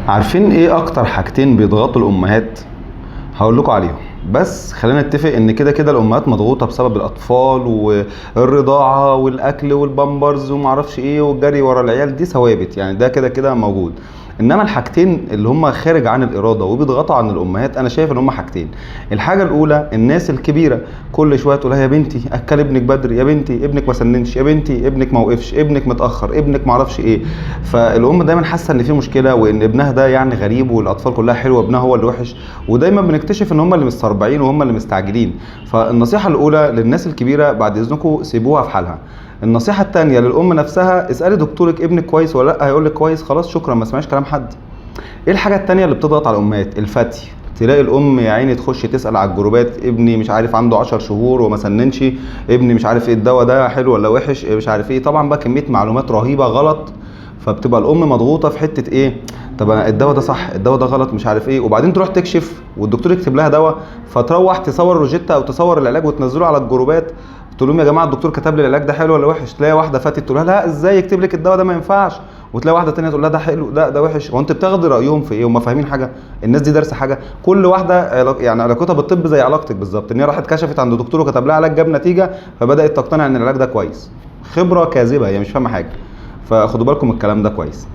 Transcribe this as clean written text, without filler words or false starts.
عارفين ايه اكتر حاجتين بيضغطوا الامهات؟ هقول لكم عليهم. بس خلينا نتفق ان كده كده الامهات مضغوطه بسبب الاطفال والرضاعه والاكل والبامبرز ومعرفش ايه والجري ورا العيال، دي ثوابت يعني، ده كده كده موجود. انما الحاجتين اللي هم خارج عن الاراده وبيضغطوا عن الامهات، انا شايف ان هم حاجتين. الحاجه الاولى الناس الكبيره، كل شويه تقول لها يا بنتي اكل ابنك بدري، يا بنتي ابنك ما سننش، يا بنتي ابنك ما وقفش، ابنك متاخر، ابنك ما اعرفش ايه. فالام دايما حاسه ان في مشكله وان ابنها ده يعني غريب والاطفال كلها حلوه، ابنها هو اللي وحش. ودايما بنكتشف ان هم اللي مستربعين وهم اللي مستعجلين. فالنصيحه الاولى للناس الكبيره، بعد اذنكم سيبوها في حالها. النصيحه الثانيه للام نفسها، اسالي دكتورك ابنك كويس ولا لا، هيقول لك كويس، خلاص شكرا، ما اسمعيش كلام حد. ايه الحاجه الثانيه اللي بتضغط على الامهات؟ الفتي. تلاقي الام يا عيني تخش تسال على الجروبات، ابني مش عارف عنده 10 شهور وما سننش، ابني مش عارف ايه الدواء ده حلو ولا وحش، مش عارف ايه. طبعا بقى كميه معلومات رهيبه غلط. فبتبقى الام مضغوطه في حته ايه، طب انا الدواء ده صح، الدواء ده غلط، مش عارف ايه. وبعدين تروح تكشف والدكتور يكتب لها دواء، فتروح تصور روجيتا او تصور العلاج وتنزله على الجروبات، تقول لهم يا جماعه الدكتور كتب لي العلاج ده حلو ولا وحش. تلاقي واحده فاتت تقول لها لا ازاي يكتب لك الدواء ده، ما ينفعش. وتلاقي واحده ثانيه تقول لها ده حلو، لا ده وحش. هو انت بتاخدي رايهم في ايه؟ هم فاهمين حاجه؟ الناس دي دارسه حاجه؟ كل واحده يعني علاقتها بالطب زي علاقتك بالظبط، ان هي راحت كشفت عند دكتور وكتب لها علاج جاب نتيجه، فبدات تقتنع ان العلاج ده كويس. خبره كاذبه، هي مش فاهمه حاجه. فخدوا بالكم من الكلام ده كويس.